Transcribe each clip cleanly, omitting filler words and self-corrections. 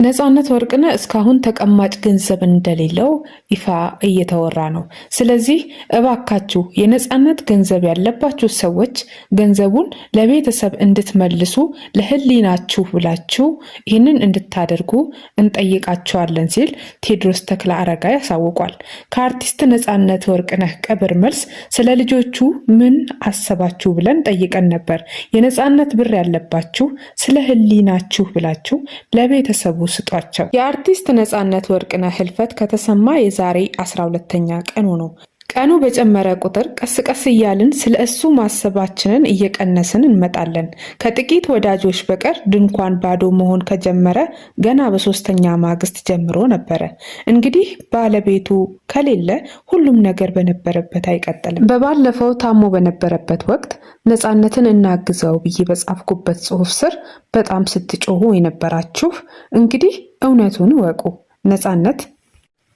ነፃነት ወርቅነህ እስካሁን ተቀማጭ ገንዘብ እንደሌለው ይፋ እየተወራ ነው። ስለዚህ እባካችሁ የነፃነት ገንዘብ ያለባችሁ ሰዎች ገንዘቡን ለቤተሰብ እንድትመልሱ ለሕሊናችሁ ብላችሁ ይህንን እንድታደርጉ እንጠይቃችኋለን ሲል ቴዎድሮስ ተክለአረጋይ ያሳውቋል። ከአርቲስት ነፃነት ወርቅነህ ቀብር መልስ ስለ ልጆቹ ምን አሰባችሁ ብለን ጠይቀን ነበር። የነፃነት ብር ያለባችሁ ስለ ሕሊናችሁ ብላችሁ ለቤተሰቡ ስጧቸው። የአርቲስት ነፃነት ወርቅነህ ህልፈት ከተሰማ የዛሬ 12ኛ ቀኑ ነው። ቀኑ በጨመረ ቁጥር ቀስ ቀስ እያልን ስለ እሱ ማሰባችንን እየቀነስን እንመጣለን። ከጥቂት ወዳጆች በቀር ድንኳን ባዶ መሆን ከጀመረ ገና በ3ኛ ማግስት ጀምሮ ነበረ። እንግዲህ ባለቤቱ ከሌለ ሁሉም ነገር በነበረበት አይቀጥልም። በባለፈው ታሞ በነበረበት ወቅት ነፃነትን እናግዘው ብዬ በጻፍኩበት ጽሑፍ ስር በጣም ስትጮሁ የነበራችሁ እንግዲህ እውነቱን እወቁ። ነፃነት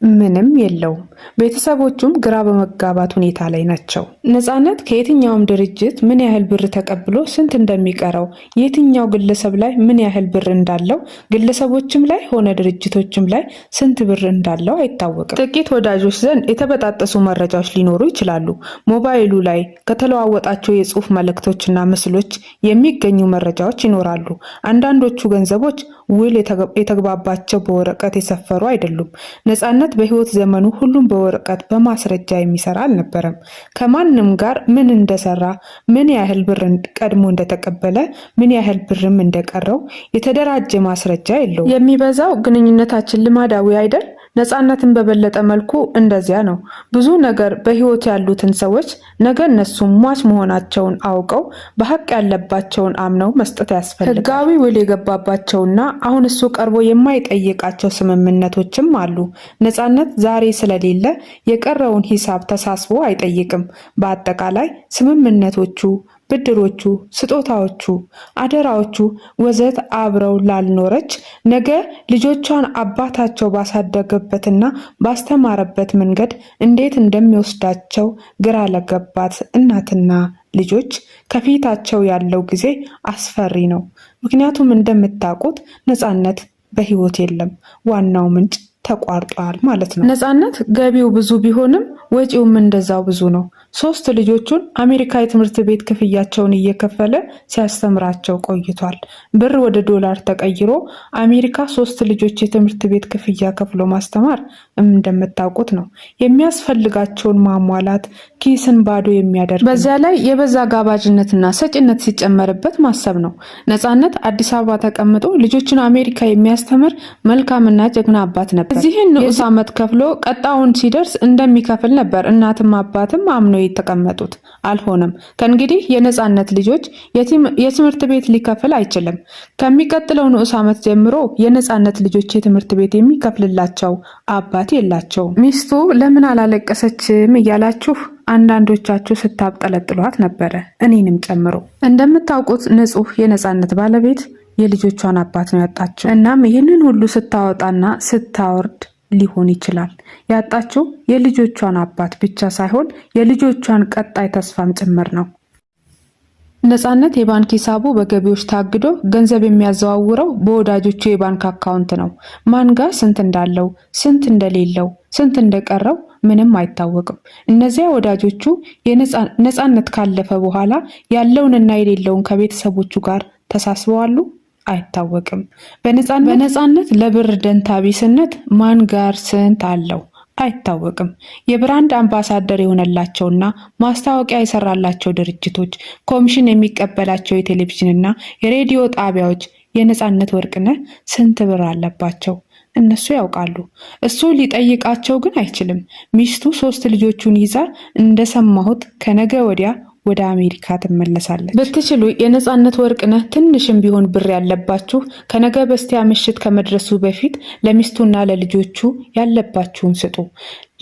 ምንም የለውም። ቤተሰቦቹም ግራ በመጋባት ሁኔታ ላይ ናቸው። ነፃነት ከየትኛውም ድርጅት ምን ያህል ብር ተቀብሎ ስንት እንደሚቀረው፣ የትኛው ግለሰብ ላይ ምን ያህል ብር እንዳለው፣ ግለሰቦችም ላይ ሆነ ድርጅቶችም ላይ ስንት ብር እንዳለው አይታወቅም። ጥቂት ወዳጆች ዘንድ የተበጣጠሱ መረጃዎች ሊኖሩ ይችላሉ። ሞባይሉ ላይ ከተለዋወጣቸው የጽሑፍ መልእክቶችና ምስሎች የሚገኙ መረጃዎች ይኖራሉ። አንዳንዶቹ ገንዘቦች ውል የተግባባቸው በወረቀት የሰፈሩ አይደሉም። ነፃነት በህይወት ዘመኑ ሁሉም በወረቀት በማስረጃ የሚሰራ አልነበረም። ከማንም ጋር ምን እንደሰራ፣ ምን ያህል ብር ቀድሞ እንደተቀበለ፣ ምን ያህል ብርም እንደቀረው የተደራጀ ማስረጃ የለውም። የሚበዛው ግንኙነታችን ልማዳዊ አይደል? ነፃነትን በበለጠ መልኩ እንደዚያ ነው። ብዙ ነገር በህይወት ያሉትን ሰዎች ነገ እነሱም ሟች መሆናቸውን አውቀው በሀቅ ያለባቸውን አምነው መስጠት ያስፈልጋል። ህጋዊ ውል የገባባቸውና አሁን እሱ ቀርቦ የማይጠይቃቸው ስምምነቶችም አሉ። ነፃነት ዛሬ ስለሌለ የቀረውን ሂሳብ ተሳስቦ አይጠይቅም። በአጠቃላይ ስምምነቶቹ፣ ብድሮቹ፣ ስጦታዎቹ፣ አደራዎቹ ወዘት አብረው ላልኖረች ነገ ልጆቿን አባታቸው ባሳደገበትና ባስተማረበት መንገድ እንዴት እንደሚወስዳቸው ግራ ለገባት እናትና ልጆች ከፊታቸው ያለው ጊዜ አስፈሪ ነው። ምክንያቱም እንደምታውቁት ነፃነት በህይወት የለም። ዋናው ምንጭ ተቋርጧል ማለት ነው። ነፃነት ገቢው ብዙ ቢሆንም ወጪውም እንደዛው ብዙ ነው። 3 ልጆቹን አሜሪካ የትምህርት ቤት ክፍያቸውን እየከፈለ ሲያስተምራቸው ቆይቷል። ብር ወደ ዶላር ተቀይሮ አሜሪካ 3 ልጆች የትምህርት ቤት ክፍያ ከፍሎ ማስተማር እንደምታውቁት ነው። የሚያስፈልጋቸውን ማሟላት ኪስን ባዶ የሚያደርግ፣ በዚያ ላይ የበዛ ጋባዥነትና ሰጭነት ሲጨመርበት ማሰብ ነው። ነፃነት አዲስ አበባ ተቀምጦ ልጆችን አሜሪካ የሚያስተምር መልካምና ጀግና አባት ነበር። እዚህን ንዑስ ዓመት ከፍሎ ቀጣውን ሲደርስ እንደሚከፍል ነበር እናትም አባትም አምነው የተቀመጡት። አልሆነም። ከእንግዲህ የነፃነት ልጆች የትምህርት ቤት ሊከፍል አይችልም። ከሚቀጥለው ንዑስ ዓመት ጀምሮ የነፃነት ልጆች የትምህርት ቤት የሚከፍልላቸው አባት የላቸውም። ሚስቱ ለምን አላለቀሰችም እያላችሁ አንዳንዶቻችሁ ስታብጠለጥሏት ነበረ፣ እኔንም ጨምሮ። እንደምታውቁት ንጹህ የነፃነት ባለቤት የልጆቿን አባት ነው ያጣችው። እናም ይህንን ሁሉ ስታወጣና ስታወርድ ሊሆን ይችላል ያጣችው የልጆቿን አባት ብቻ ሳይሆን የልጆቿን ቀጣይ ተስፋም ጭምር ነው። ነፃነት የባንክ ሂሳቡ በገቢዎች ታግዶ ገንዘብ የሚያዘዋውረው በወዳጆቹ የባንክ አካውንት ነው። ማን ጋር ስንት እንዳለው፣ ስንት እንደሌለው፣ ስንት እንደቀረው ምንም አይታወቅም። እነዚያ ወዳጆቹ ነፃነት ካለፈ በኋላ ያለውንና የሌለውን ከቤተሰቦቹ ጋር ተሳስበዋሉ? አይታወቅም። በነፃነት ለብር ደንታ ቢስነት ማን ጋር ስንት አለው? አይታወቅም። የብራንድ አምባሳደር የሆነላቸውና ማስታወቂያ የሰራላቸው ድርጅቶች፣ ኮሚሽን የሚቀበላቸው የቴሌቪዥንና የሬዲዮ ጣቢያዎች የነፃነት ወርቅነህ ስንት ብር አለባቸው? እነሱ ያውቃሉ። እሱ ሊጠይቃቸው ግን አይችልም። ሚስቱ 3 ልጆቹን ይዛ እንደሰማሁት ከነገ ወዲያ ወደ አሜሪካ ትመለሳለች። ብትችሉ የነፃነት ወርቅነህ ትንሽም ቢሆን ብር ያለባችሁ ከነገ በስቲያ ምሽት ከመድረሱ በፊት ለሚስቱና ለልጆቹ ያለባችሁን ስጡ።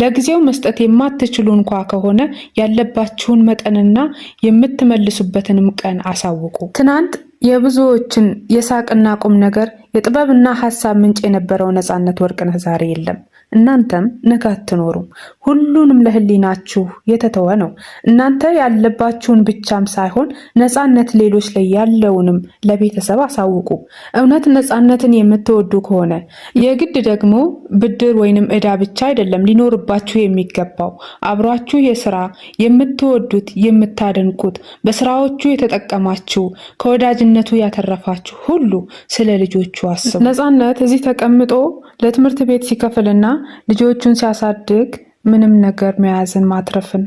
ለጊዜው መስጠት የማትችሉ እንኳ ከሆነ ያለባችሁን መጠንና የምትመልሱበትንም ቀን አሳውቁ። ትናንት የብዙዎችን የሳቅና ቁም ነገር የጥበብና ሀሳብ ምንጭ የነበረው ነፃነት ወርቅነህ ዛሬ የለም። እናንተም ነገ አትኖሩም። ሁሉንም ለህሊናችሁ የተተወ ነው። እናንተ ያለባችሁን ብቻም ሳይሆን ነፃነት ሌሎች ላይ ያለውንም ለቤተሰብ አሳውቁ። እውነት ነፃነትን የምትወዱ ከሆነ የግድ ደግሞ ብድር ወይንም ዕዳ ብቻ አይደለም ሊኖርባችሁ የሚገባው። አብሯችሁ የስራ የምትወዱት የምታደንቁት በስራዎቹ የተጠቀማችሁ ከወዳጅነቱ ያተረፋችሁ ሁሉ ስለ ልጆቹ አስቡ። ነፃነት እዚህ ተቀምጦ ለትምህርት ቤት ሲከፍልና ልጆቹን ሲያሳድግ ምንም ነገር መያዝን ማትረፍን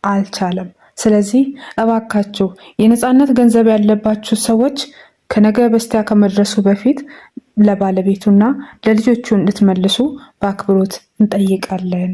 አልቻለም። ስለዚህ እባካችሁ የነፃነት ገንዘብ ያለባችሁ ሰዎች ከነገ በስቲያ ከመድረሱ በፊት ለባለቤቱና ለልጆቹ እንድትመልሱ በአክብሮት እንጠይቃለን።